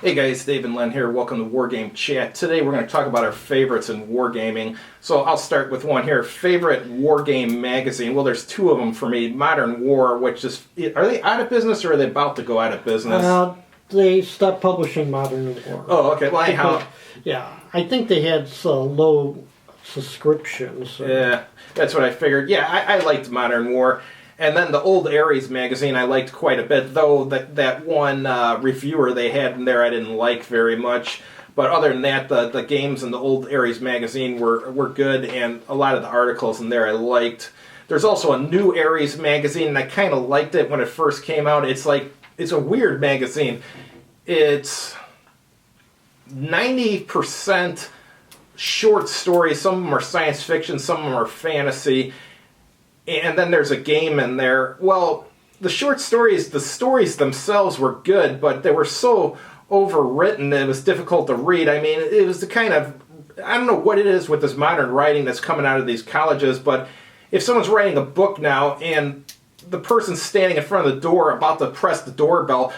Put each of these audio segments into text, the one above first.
Hey guys, Dave and Len here. Welcome to Wargame Chat. Today we're going to talk about our favorites in wargaming. So I'll start with one here. Favorite Wargame magazine. Well, there's two of them for me. Modern War, which is... Are they out of business or are they about to go out of business? They stopped publishing Modern War. Oh, okay. Well, anyhow... Yeah, I think they had low subscriptions. So. Yeah, that's what I figured. Yeah, I liked Modern War. And then the old Aries magazine I liked quite a bit, though that one reviewer they had in there I didn't like very much. But other than that, the games in the old Aries magazine were good, and a lot of the articles in there I liked. There's also a new Aries magazine, and I kind of liked it when it first came out. It's a weird magazine. It's 90% short stories. Some of them are science fiction, some of them are fantasy. And then there's a game in there. Well, the short stories, the stories themselves were good, but they were so overwritten that it was difficult to read. I mean, it was the kind of, I don't know what it is with this modern writing that's coming out of these colleges, but if someone's writing a book now and the person's standing in front of the door about to press the doorbell,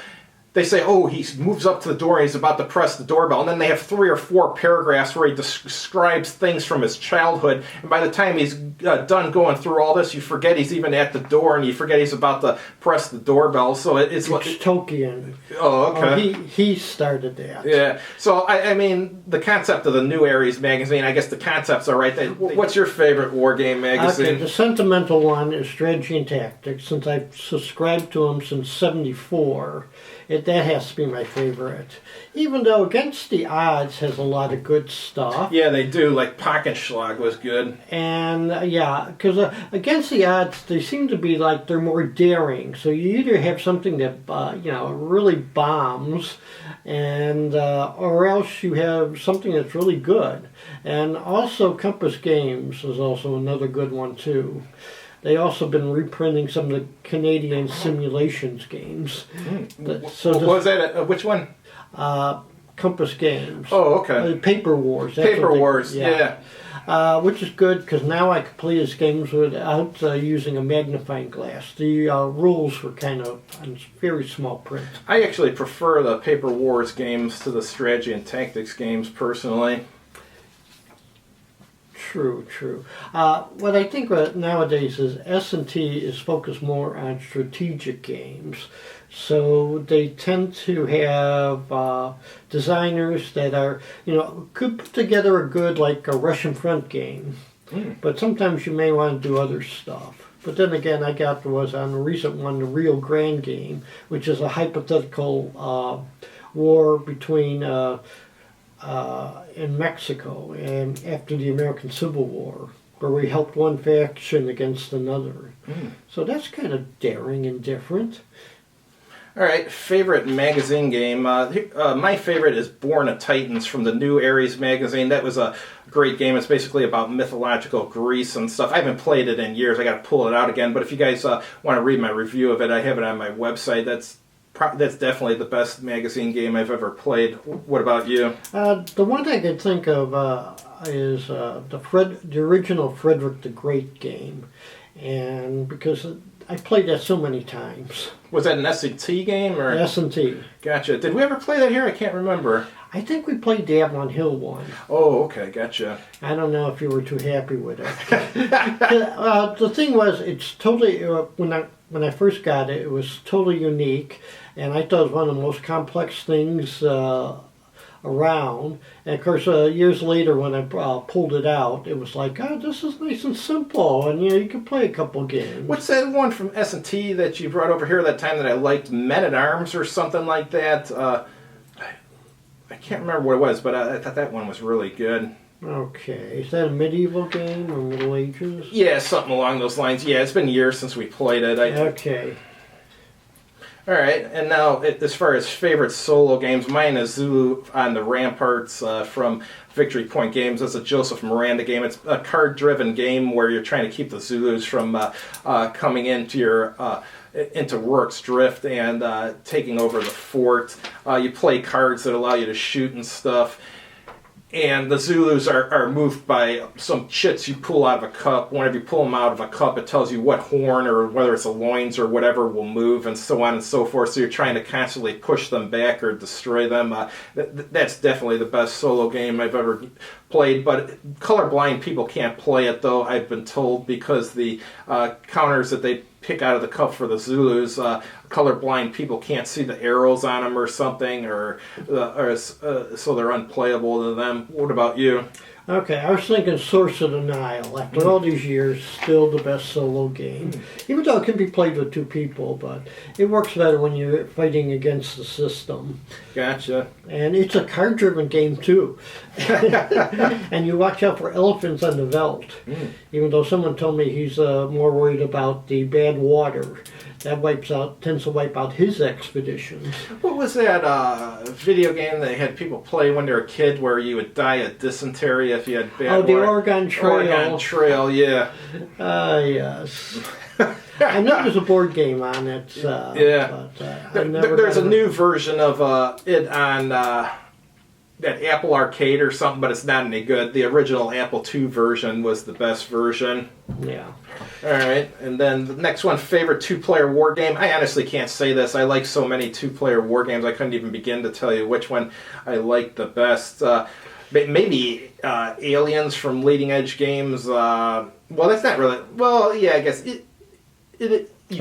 they say, oh, he moves up to the door and he's about to press the doorbell. And then they have 3 or 4 paragraphs where he describes things from his childhood. And by the time he's done going through all this, you forget he's even at the door and you forget he's about to press the doorbell. So it's Tolkien. Oh, okay. He started that. Yeah. So, I mean, the concept of the new Aries magazine, I guess the concepts are right. What's your favorite Wargame magazine? Okay, the sentimental one is Strategy and Tactics. Since I've subscribed to them since '74. That has to be my favorite. Even though Against the Odds has a lot of good stuff. Yeah, they do. Like Pockenschlag was good. And yeah, because Against the Odds, they seem to be like they're more daring. So you either have something that really bombs, and or else you have something that's really good. And also Compass Games is also another good one too. They also been reprinting some of the Canadian simulations games. So what was that? Which one? Compass Games. Oh, okay. Paper Wars. Paper Wars, yeah. Which is good because now I can play these games without using a magnifying glass. The rules were kind of in very small print. I actually prefer the Paper Wars games to the Strategy and Tactics games, personally. True. What I think nowadays is S&T is focused more on strategic games. So they tend to have designers that are, could put together a good, like a Russian front game. But sometimes you may want to do other stuff. But then again, was on the recent one, the Rio Grande game, which is a hypothetical war between... in Mexico and after the American Civil War, where we helped one faction against another. So that's kind of daring and different. All right, favorite magazine game. My favorite is Born of Titans from the new Aries magazine. That was a great game. It's basically about mythological Greece and stuff. I haven't played it in years. I got to pull it out again. But if you guys want to read my review of it, I have it on my website. That's definitely the best magazine game I've ever played. What about you? The one I could think of is the original Frederick the Great game, and because I played that so many times. Was that an S&T game or S&T? Gotcha. Did we ever play that here? I can't remember. I think we played the Avalon Hill one. Oh, okay, gotcha. I don't know if you were too happy with it. The thing was, it's totally when I first got it, it was totally unique. And I thought it was one of the most complex things around. And of course, years later when I pulled it out, it was like, oh, this is nice and simple. And you can play a couple games. What's that one from S&T that you brought over here that time that I liked? Men-at-Arms or something like that? I can't remember what it was, but I thought that one was really good. Okay. Is that a medieval game or Middle Ages? Yeah, something along those lines. Yeah, it's been years since we played it. Okay. All right, and now as far as favorite solo games, mine is Zulu on the Ramparts from Victory Point Games. It's a Joseph Miranda game. It's a card-driven game where you're trying to keep the Zulus from coming into Rourke's Drift and taking over the fort. You play cards that allow you to shoot and stuff. and the Zulus are moved by some chits you pull out of a cup. Whenever you pull them out of a cup, it tells you what horn or whether it's a loins or whatever will move, and so on and so forth. So you're trying to constantly push them back or destroy them. That's definitely the best solo game I've ever played. But colorblind people can't play it, though, I've been told, because the counters that they pick out of the cup for the Zulus, colorblind people can't see the arrows on them or something, so they're unplayable to them. What about you? Okay, I was thinking Source of the Nile. After all these years, still the best solo game. Even though it can be played with two people, but it works better when you're fighting against the system. Gotcha. And it's a card-driven game, too. And you watch out for elephants on the veldt. Even though someone told me he's more worried about the bad water. That tends to wipe out his expeditions. What was that video game they had people play when they were a kid where you would die of dysentery if you had bad water? The Oregon Trail. Oregon Trail, yeah. Yes. I know there's a board game on it. Yeah. But, there's a new version of it on that Apple Arcade or something, but it's not any good. The original Apple II version was the best version. Yeah. All right, and then the next one, favorite two-player war game. I honestly can't say this. I like so many two-player war games, I couldn't even begin to tell you which one I like the best. Maybe Aliens from Leading Edge Games. Well, that's not really... Well, yeah, I guess you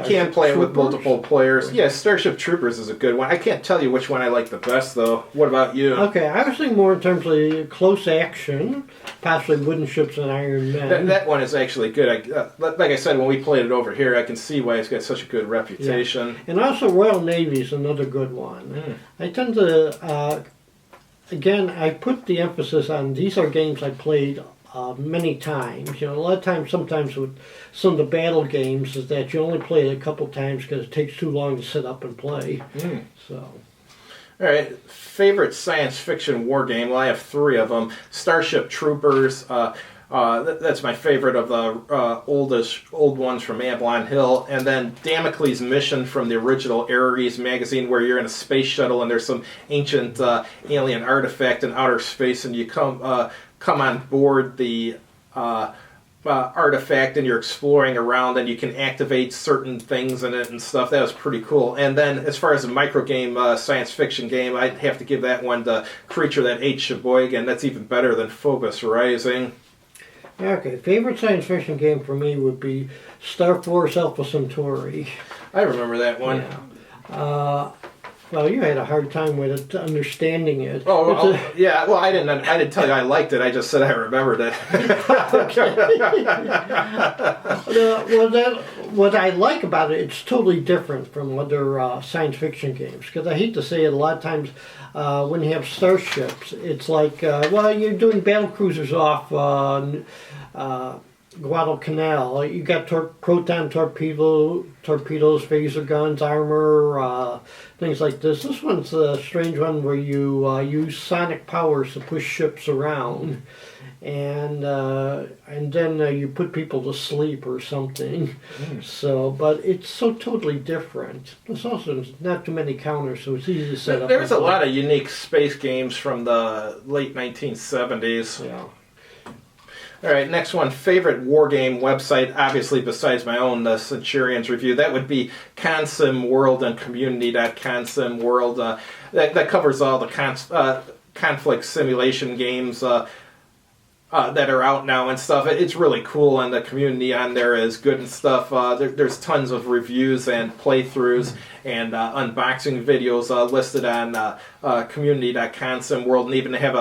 can play it with multiple players. Yeah, Starship Troopers is a good one. I can't tell you which one I like the best, though. What about you? Okay, I was thinking more in terms of close action, possibly Wooden Ships and Iron Men. That one is actually good. Like I said, when we played it over here, I can see why it's got such a good reputation. Yeah. And also Royal Navy is another good one. I tend to... Again, I put the emphasis on these are games I played many times. You know, a lot of times, sometimes with some of the battle games, is that you only play it a couple times because it takes too long to set up and play. So, all right, favorite science fiction war game. Well, I have three of them. Starship Troopers. That's my favorite of the old ones from Avalon Hill. And then Damocles Mission from the original Aries Magazine, where you're in a space shuttle and there's some ancient alien artifact in outer space, and you come on board the artifact and you're exploring around and you can activate certain things in it and stuff. That was pretty cool. And then as far as a micro game, science fiction game, I'd have to give that one to Creature That Ate Sheboygan. That's even better than Phobos Rising. Okay, favorite science fiction game for me would be Star Force Alpha Centauri. I remember that one. Yeah. Well, you had a hard time with it, understanding it. Yeah. Well, I didn't tell you I liked it. I just said I remembered it. What I like about it, it's totally different from other science fiction games. Because I hate to say it, a lot of times when you have starships, it's like, you're doing battle cruisers off Guadalcanal. You got proton torpedoes, phaser guns, armor, things like this. This one's a strange one where you use sonic powers to push ships around, and then you put people to sleep or something. So, but it's so totally different. There's also not too many counters, so it's easy to set up. There's a lot of unique space games from the late 1970s. Yeah. All right, next one, favorite wargame website, obviously besides my own, the Centurion's Review. That would be Consim World and Community.Consim World. That covers all the conflict simulation games that are out now and stuff. It's really cool, and the community on there is good and stuff. There's tons of reviews and playthroughs and unboxing videos listed on Community.Consim World, and even have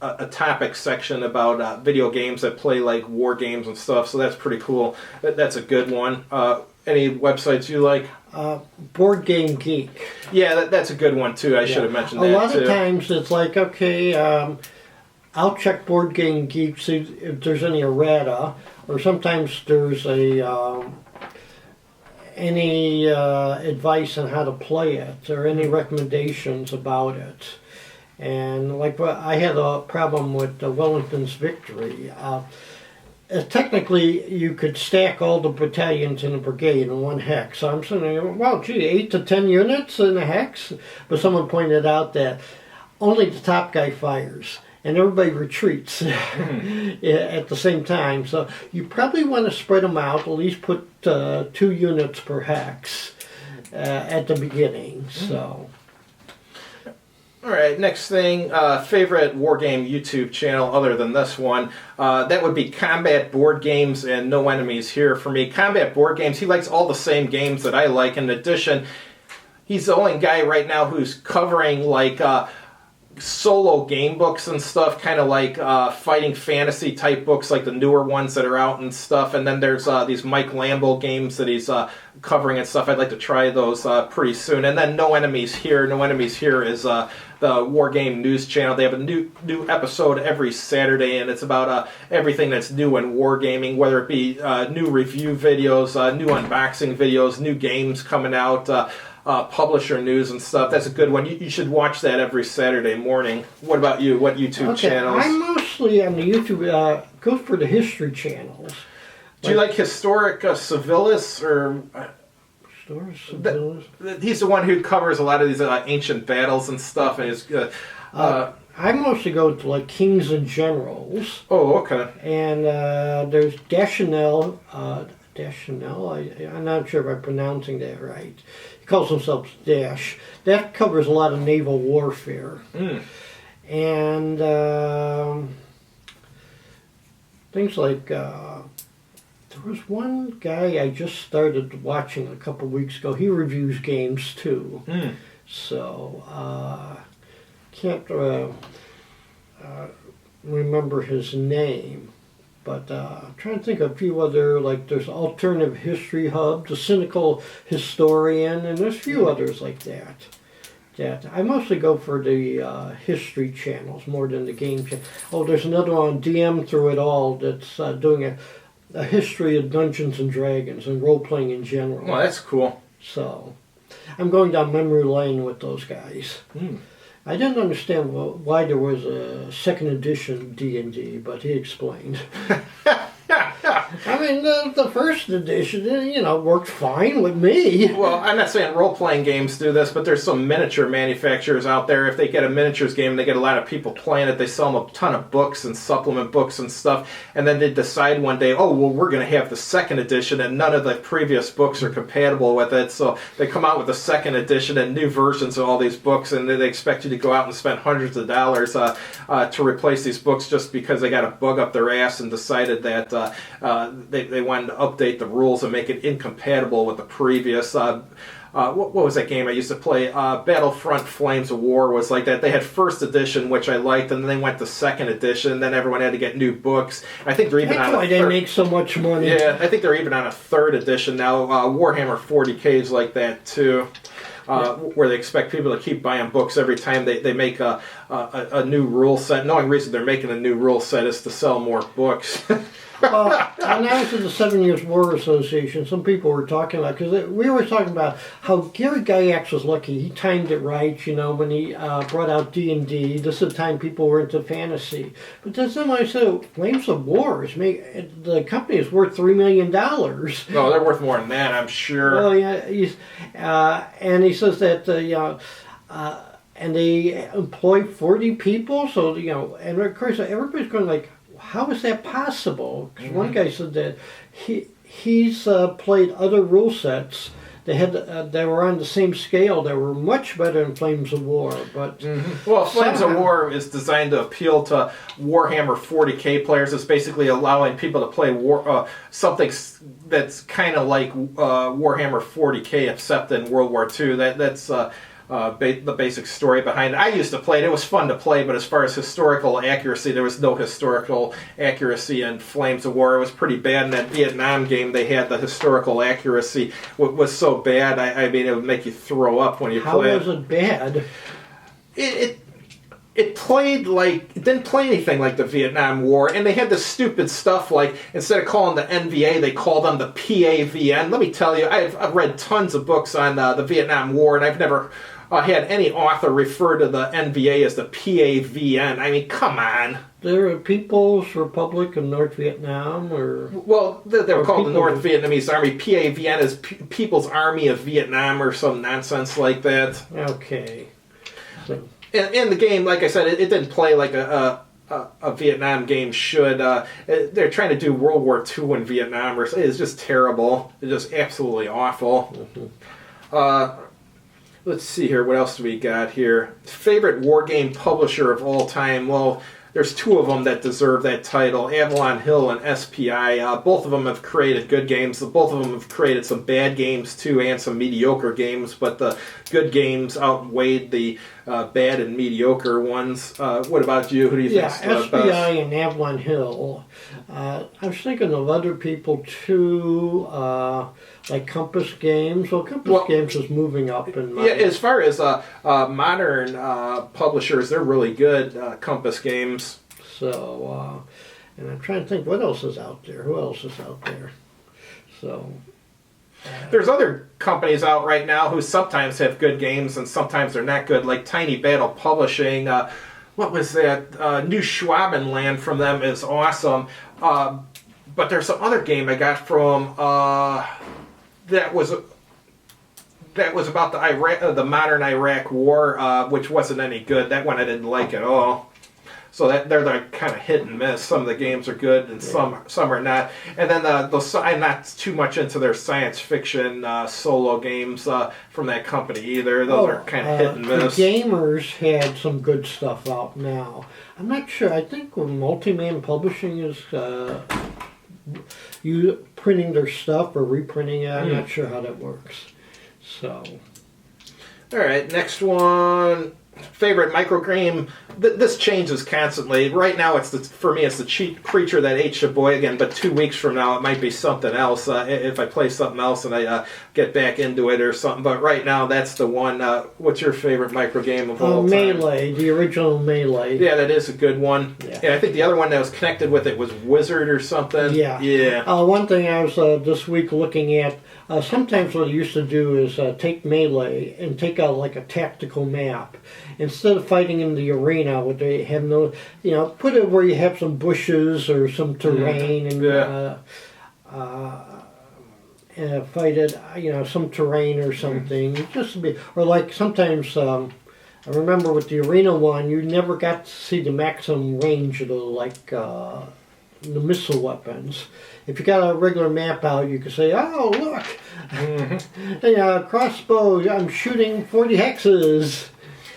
a topic section about video games that play like war games and stuff, so that's pretty cool. That's a good one. Any websites you like? Board Game Geek. Yeah, that's a good one too. I should have mentioned that too. A lot of times it's like, okay, I'll check Board Game Geek, see if there's any errata, or sometimes there's any advice on how to play it, or any recommendations about it. And like I had a problem with Wellington's Victory. Technically, you could stack all the battalions in a brigade in one hex. So I'm saying, well, gee, 8 to 10 units in a hex? But someone pointed out that only the top guy fires. and everybody retreats at the same time. So you probably want to spread them out, at least put 2 units per hex at the beginning. So. All right, next thing, favorite Wargame YouTube channel other than this one. That would be Combat Board Games and No Enemies Here for me. Combat Board Games, he likes all the same games that I like. In addition, he's the only guy right now who's covering like solo game books and stuff, kind of like fighting fantasy type books, like the newer ones that are out and stuff. And then there's these Mike Lambo games that he's covering and stuff. I'd like to try those pretty soon. And then No Enemies Here. No Enemies Here is the Wargame news channel. They have a new episode every Saturday, and it's about everything that's new in wargaming, whether it be new review videos, new unboxing videos, new games coming out, publisher news and stuff. That's a good one. You should watch that every Saturday morning. What about you? What YouTube channels? I'm mostly on the YouTube, go for the history channels. Do you like Historic Civilis or... He's the one who covers a lot of these ancient battles and stuff, and is. I mostly go to like Kings and Generals. Oh, okay. And there's Deschanel. I'm not sure if I'm pronouncing that right. He calls himself Dash. That covers a lot of naval warfare. And things like. There was one guy I just started watching a couple weeks ago. He reviews games too. So, can't remember his name. But I'm trying to think of a few other, like there's Alternative History Hub, The Cynical Historian, and there's a few others like that. I mostly go for the history channels more than the game channel. Oh, there's another one, DM Through It All, that's doing a history of Dungeons and Dragons and role-playing in general. Well, that's cool. So, I'm going down memory lane with those guys. I didn't understand why there was a second edition D&D, but he explained. I mean, the first edition, worked fine with me. Well, I'm not saying role-playing games do this, but there's some miniature manufacturers out there. If they get a miniatures game, they get a lot of people playing it. They sell them a ton of books and supplement books and stuff. And then they decide one day, oh, well, we're going to have the second edition, and none of the previous books are compatible with it. So they come out with the second edition and new versions of all these books, and they expect you to go out and spend hundreds of dollars to replace these books just because they got a bug up their ass and decided that they wanted to update the rules and make it incompatible with the previous. What was that game I used to play? Battlefront Flames of War was like that. They had first edition, which I liked, and then they went to second edition, and then everyone had to get new books. I think they're even That's why they make so much money. Yeah, I think they're even on a third edition now. Warhammer 40K is like that too. Where they expect people to keep buying books every time they make a new rule set. The only reason they're making a new rule set is to sell more books. Well, when I was at the 7 Years War Association, some people were talking about, because we were talking about how Gary Gygax was lucky. He timed it right, when he brought out D&D. This is the time people were into fantasy. But then somebody said, Flames of War, the company is worth $3 million. No, they're worth more than that, I'm sure. Well, yeah, and he says that, and they employ 40 people, so, and of course everybody's going like, how is that possible? Because one guy said that he's played other rule sets that were on the same scale that were much better than Flames of War. But well, Flames of War is designed to appeal to Warhammer 40K players. It's basically allowing people to play something that's kind of like Warhammer 40K, except in World War II. That's the basic story behind it. I used to play it. It was fun to play, but as far as historical accuracy, there was no historical accuracy in Flames of War. It was pretty bad. In that Vietnam game, they had the historical accuracy was so bad. I mean, it would make you throw up when you play it. How was it bad? It played like, it didn't play anything like the Vietnam War, and they had this stupid stuff like, instead of calling the NVA, they called them the PAVN. Let me tell you, I've read tons of books on the Vietnam War, and I've never had any author refer to the NVA as the PAVN. I mean, come on. There are People's Republic of North Vietnam, or... Well, they were called the North Vietnamese Army. PAVN is People's Army of Vietnam, or some nonsense like that. Okay. So. In the game, like I said, it didn't play like a a Vietnam game should. They're trying to do World War II in Vietnam, or it's just terrible. It's just absolutely awful. Let's see here. What else do we got here? Favorite Wargame publisher of all time? Well, there's two of them that deserve that title, Avalon Hill and SPI. Both of them have created good games. Both of them have created some bad games, too, and some mediocre games, but the good games outweighed the bad and mediocre ones. What about you? Who do you think is the SPI best? and Avalon Hill. I was thinking of other people, too, like Compass Games. Well, Compass Games is moving up in my... Yeah, as far as modern publishers, they're really good, Compass Games. So, and I'm trying to think what else is out there. Who else is out there? So... There's other companies out right now who sometimes have good games and sometimes they're not good, like Tiny Battle Publishing. What was that? New Schwabenland from them is awesome. But there's some other game I got from that was about the modern Iraq War, which wasn't any good. That one I didn't like at all. So they're like kind of hit and miss. Some of the games are good and some are not. And then I'm not too much into their science fiction solo games from that company either. Those are kind of hit and miss. The Gamers had some good stuff out now. I'm not sure. I think Multiman Publishing is you printing their stuff or reprinting it. I'm not sure how that works. So, all right, next one. Favorite microgame. This changes constantly. Right now, for me, it's the cheap creature that ate Sheboygan. But 2 weeks from now, it might be something else. If I play something else and I get back into it or something. But right now, that's the one. What's your favorite microgame of all time? Melee, the original Melee. Yeah, that is a good one. Yeah. And I think the other one that was connected with it was Wizard or something. Yeah. Yeah. One thing I was this week looking at. Sometimes what I used to do is take Melee and take out like a tactical map. Instead of fighting in the arena, where they have no, put it where you have some bushes or some terrain and fight it, some terrain or something. Just to be, or like sometimes, I remember with the arena one, you never got to see the maximum range of the missile weapons. If you got a regular map out, you could say, "Oh, look, crossbow! I'm shooting 40 hexes."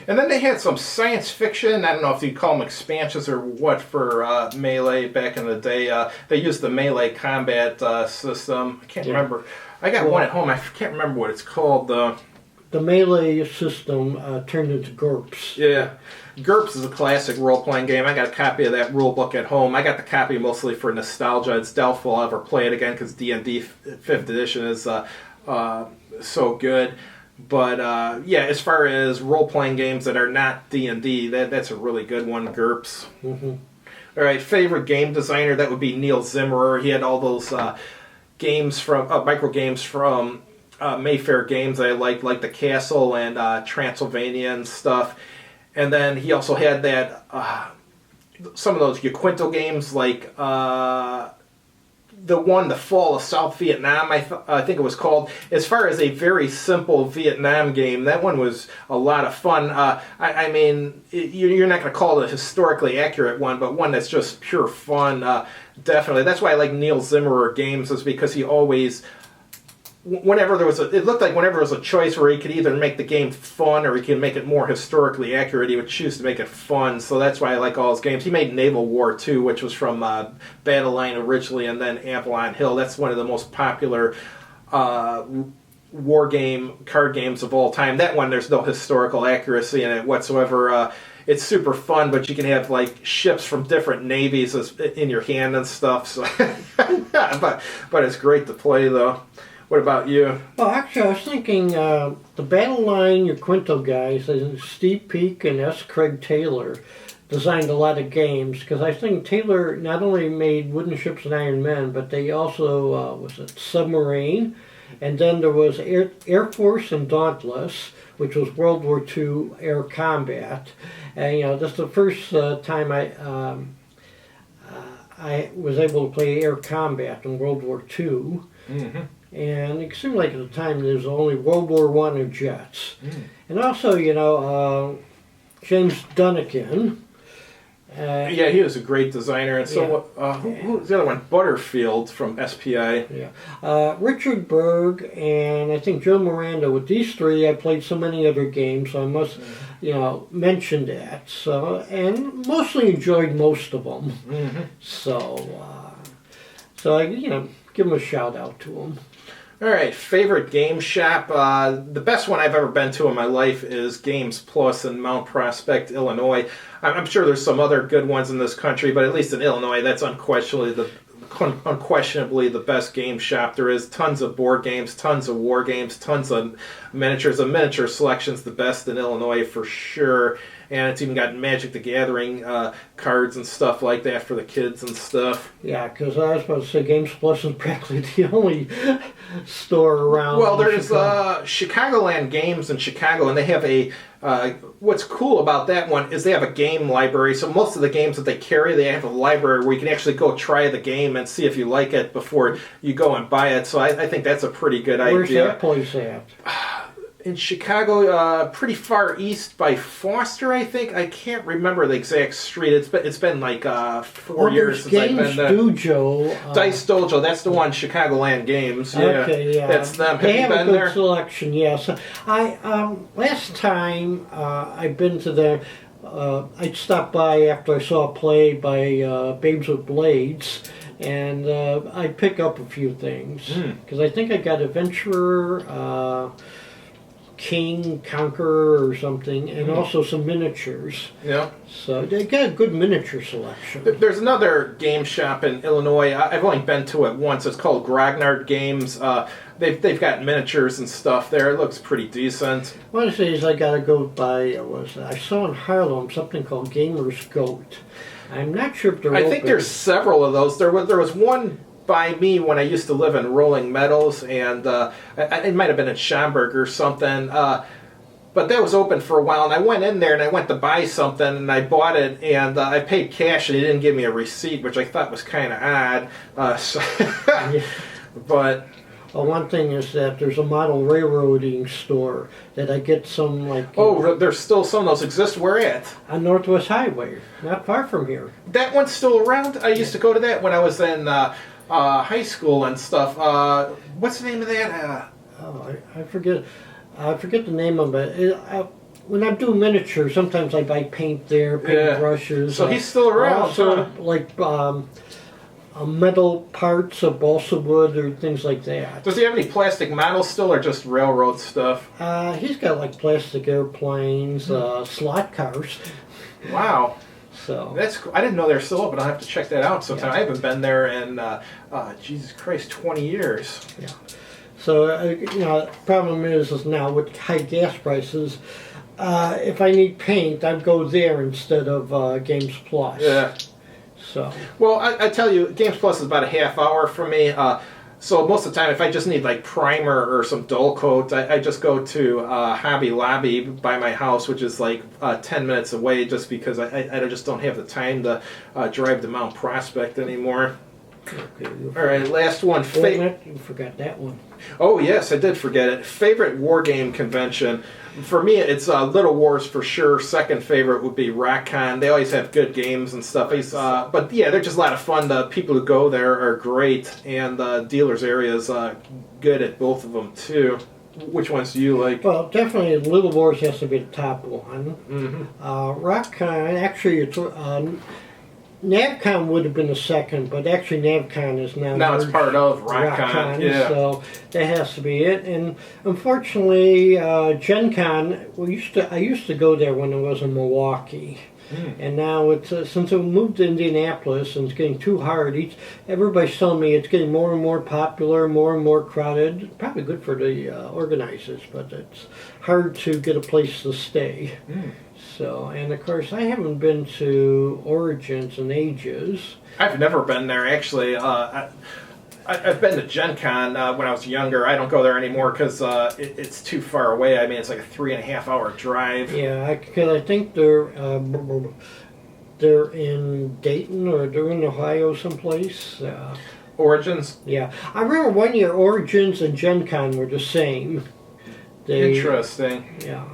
And then they had some science fiction. I don't know if you call them expansions or what for Melee back in the day. They used the Melee combat system. I can't remember. I got one at home. I can't remember what it's called. The Melee system turned into GURPS. Yeah. GURPS is a classic role-playing game. I got a copy of that rule book at home. I got the copy mostly for nostalgia. It's doubtful I'll ever play it again because D&D 5th edition is so good. But as far as role-playing games that are not D&D, that's a really good one, GURPS. Mm-hmm. All right, favorite game designer, that would be Neil Zimmerer. He had all those games from micro games from Mayfair Games I like the Castle and Transylvania and stuff. And then he also had that some of those Yaquinto games like the Fall of South Vietnam, I think it was called. As far as a very simple Vietnam game, that one was a lot of fun. I mean, you're not going to call it a historically accurate one, but one that's just pure fun, definitely. That's why I like Neil Zimmerer games, is because he always... Whenever there was it looked like whenever there was a choice where he could either make the game fun or he could make it more historically accurate, he would choose to make it fun. So that's why I like all his games. He made Naval War 2, which was from Battle Line originally, and then Avalon Hill. That's one of the most popular war game card games of all time. That one, there's no historical accuracy in it whatsoever. It's super fun, but you can have like ships from different navies in your hand and stuff. So, but it's great to play though. What about you? Well, actually, I was thinking the Battle Line Yaquinto guys, Steve Peak and S. Craig Taylor, designed a lot of games, because I think Taylor not only made Wooden Ships and Iron Men, but they also, Submarine, and then there was Air Force and Dauntless, which was World War II air combat. And, this is the first time I was able to play air combat in World War II. Mm-hmm. And it seemed like at the time there was only World War I and jets. Mm. And also, James Dunnigan, Yeah, he was a great designer. And so, who was the other one? Butterfield from SPI. Yeah. Richard Berg and I think Joe Miranda. With these three, I played so many other games, so I must, mention that. So, and mostly enjoyed most of them. Mm-hmm. So I, give them a shout out to them. All right, favorite game shop. The best one I've ever been to in my life is Games Plus in Mount Prospect, Illinois. I'm sure there's some other good ones in this country, but at least in Illinois, that's unquestionably the best game shop there is. Tons of board games, tons of war games, tons of miniatures. The miniature selection's the best in Illinois for sure. And it's even got Magic the Gathering cards and stuff like that for the kids and stuff. Yeah, because I was about to say Games Plus is practically the only store around. Well, there's Chicagoland Games in Chicago, and they have a... what's cool about that one is they have a game library. So most of the games that they carry, they have a library where you can actually go try the game and see if you like it before you go and buy it. So I think that's a pretty good idea. Where's that place at? In Chicago, pretty far east by Foster, I think. I can't remember the exact street. It's been like 4 years since I've been there. Dojo. Dice Dojo, that's the one. Chicagoland Games. Yeah, okay, yeah, that's them. They have you a been good there? selection. Yes, I last time I've been to there. I stopped by after I saw a play by Babes with Blades. And I pick up a few things because I think I got Adventurer, King, Conqueror, or something, and also some miniatures. Yeah. So they got a good miniature selection. There's another game shop in Illinois. I've only been to it once. It's called Grognard Games. They've got miniatures and stuff there. It looks pretty decent. One of the things I got to go by I saw in Harlem something called Gamer's Goat. I'm not sure if they're I open. think there's several of those. There was one by me when I used to live in Rolling Meadows, and it might have been in Schaumburg or something. But that was open for a while, and I went in there and I went to buy something, and I bought it, and I paid cash, and he didn't give me a receipt, which I thought was kind of odd. Yeah. But Well, one thing is that there's a model railroading store that I get some like. there's still some of those exist. Where at? On Northwest Highway, not far from here. That one's still around. I used to go to that when I was in high school and stuff. What's the name of that? I forget. I forget the name of it. When I do miniatures, sometimes I buy paint there, paint brushes. So he's still around. Also, like metal parts of balsa wood or things like that. Does he have any plastic models still, or just railroad stuff? He's got like plastic airplanes, slot cars. Wow. So That's cool. I didn't know they're still open. I'll have to check that out sometime. Yeah. I haven't been there in, Jesus Christ, 20 years. yeah. So problem is now with high gas prices. If I need paint, I'd go there instead of Games Plus. Yeah. So. Well, I tell you, Games Plus is about a half hour for me. So most of the time, if I just need like primer or some dull coat, I just go to Hobby Lobby by my house, which is like 10 minutes away, just because I just don't have the time to drive to Mount Prospect anymore. Okay, All right, last one. you forgot that one. Oh, yes, I did forget it. Favorite Wargame convention. For me, it's Little Wars for sure. Second favorite would be RockCon. They always have good games and stuff. But yeah, they're just a lot of fun. The people who go there are great, and the dealer's area is good at both of them, too. Which ones do you like? Well, definitely Little Wars has to be the top one. Mm-hmm. RockCon, actually, it's NavCon would have been the second, but actually NavCon is now it's part of RockCon. Yeah. So that has to be it. And unfortunately, Gen Con, I used to go there when I was in Milwaukee. And now it's since I moved to Indianapolis and it's getting too hard. Everybody's telling me it's getting more and more popular, more and more crowded. Probably good for the organizers, but it's hard to get a place to stay. So, and of course, I haven't been to Origins in ages. I've never been there, actually. I've been to Gen Con when I was younger. I don't go there anymore because it's too far away. I mean, it's like a 3.5 hour drive. Yeah, because I think they're in Dayton or they're in Ohio someplace. Origins? Yeah. I remember one year Origins and Gen Con were the same. Interesting. Yeah.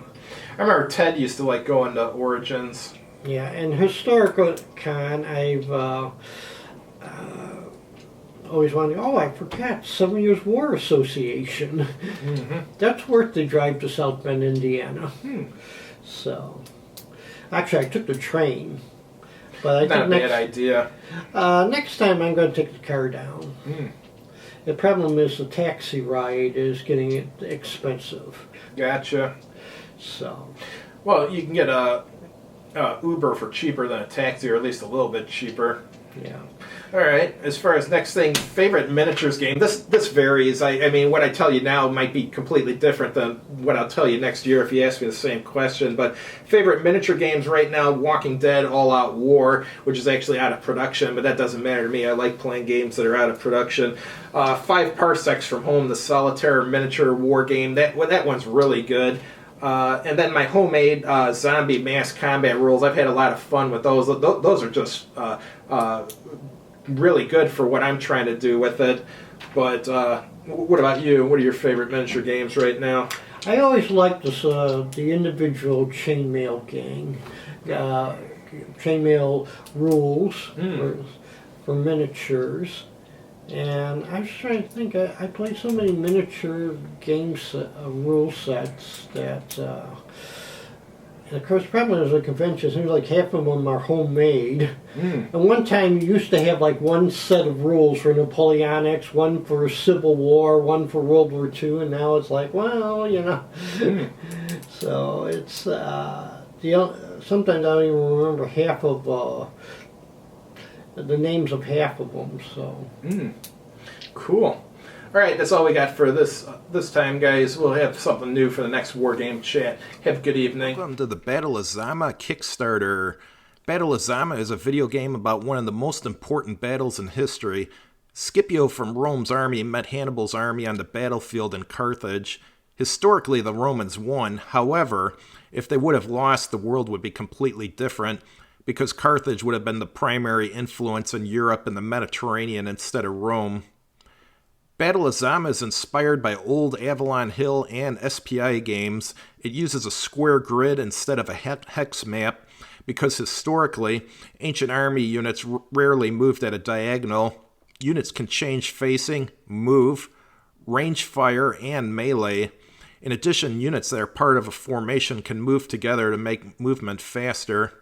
I remember Ted used to like going to Origins. Yeah, and historical con, I've always wanted. Oh, I forgot 7 Years War Association. That's worth the drive to South Bend, Indiana. So, actually, I took the train, but I Not a think bad idea. next time I'm going to take the car down. The problem is the taxi ride is getting expensive. Gotcha. So, Well, you can get a Uber for cheaper than a taxi, or at least a little bit cheaper. yeah. All right. As far as next thing, favorite miniatures game. This varies. I mean, what I tell you now might be completely different than what I'll tell you next year if you ask me the same question. But favorite miniature games right now: Walking Dead, All Out War, which is actually out of production, but that doesn't matter to me. I like playing games that are out of production. 5 Parsecs from Home, the solitaire miniature war game. That one's really good. And then my homemade zombie mass combat rules. I've had a lot of fun with those. Those are just really good for what I'm trying to do with it. But what about you? What are your favorite miniature games right now? I always liked this, the individual chainmail gang, chainmail rules for miniatures. And I was trying to think, I played so many miniature games, rule sets that, and of course, the problem is with conventions, seems like half of them are homemade. And one time you used to have like one set of rules for Napoleonics, one for Civil War, one for World War II, and now it's like, well, you know. So it's, sometimes I don't even remember half of the names of half of them, so. Cool. All right, that's all we got for this time, guys. We'll have something new for the next Wargame chat. Have a good evening. Welcome to the Battle of Zama Kickstarter. Battle of Zama is a video game about one of the most important battles in history. Scipio from Rome's army met Hannibal's army on the battlefield in Carthage. Historically, the Romans won. However, if they would have lost, the world would be completely different, because Carthage would have been the primary influence in Europe and the Mediterranean instead of Rome. Battle of Zama is inspired by old Avalon Hill and SPI games. It uses a square grid instead of a hex map because historically, ancient army units rarely moved at a diagonal. Units can change facing, move, range fire, and melee. In addition, units that are part of a formation can move together to make movement faster.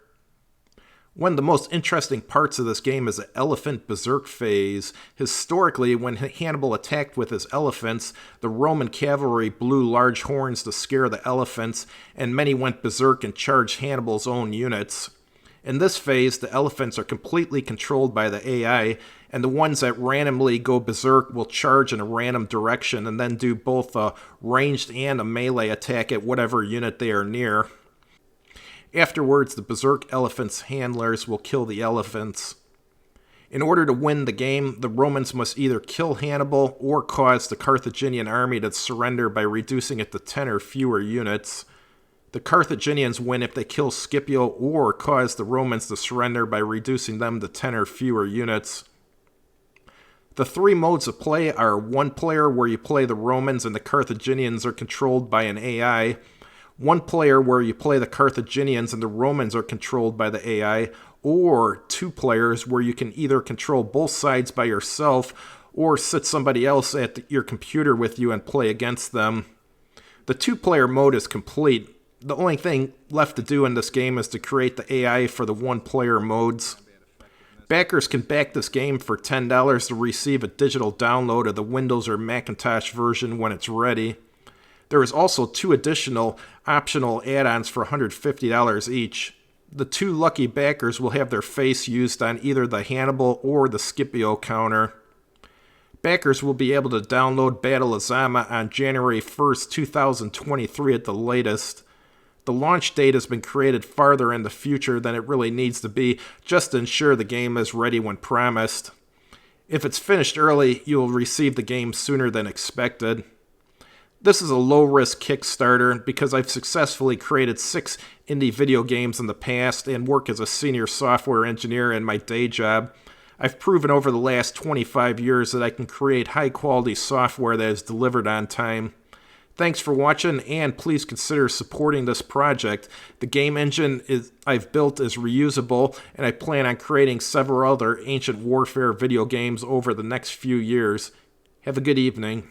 One of the most interesting parts of this game is the elephant berserk phase. Historically, when Hannibal attacked with his elephants, the Roman cavalry blew large horns to scare the elephants, and many went berserk and charged Hannibal's own units. In this phase, the elephants are completely controlled by the AI, and the ones that randomly go berserk will charge in a random direction and then do both a ranged and a melee attack at whatever unit they are near. Afterwards, the berserk elephants' handlers will kill the elephants. In order to win the game, the Romans must either kill Hannibal or cause the Carthaginian army to surrender by reducing it to 10 or fewer units. The Carthaginians win if they kill Scipio or cause the Romans to surrender by reducing them to 10 or fewer units. The 3 modes of play are 1 player where you play the Romans and the Carthaginians are controlled by an AI, 1 player where you play the Carthaginians and the Romans are controlled by the AI, or 2 players where you can either control both sides by yourself or sit somebody else at your computer with you and play against them. The 2-player mode is complete. The only thing left to do in this game is to create the AI for the 1-player modes. Backers can back this game for $10 to receive a digital download of the Windows or Macintosh version when it's ready. There is also 2 additional optional add-ons for $150 each. The 2 lucky backers will have their face used on either the Hannibal or the Scipio counter. Backers will be able to download Battle of Zama on January 1st, 2023 at the latest. The launch date has been created farther in the future than it really needs to be, just to ensure the game is ready when promised. If it's finished early, you will receive the game sooner than expected. This is a low-risk Kickstarter because I've successfully created 6 indie video games in the past and work as a senior software engineer in my day job. I've proven over the last 25 years that I can create high-quality software that is delivered on time. Thanks for watching, and please consider supporting this project. The game engine I've built is reusable, and I plan on creating several other Ancient Warfare video games over the next few years. Have a good evening.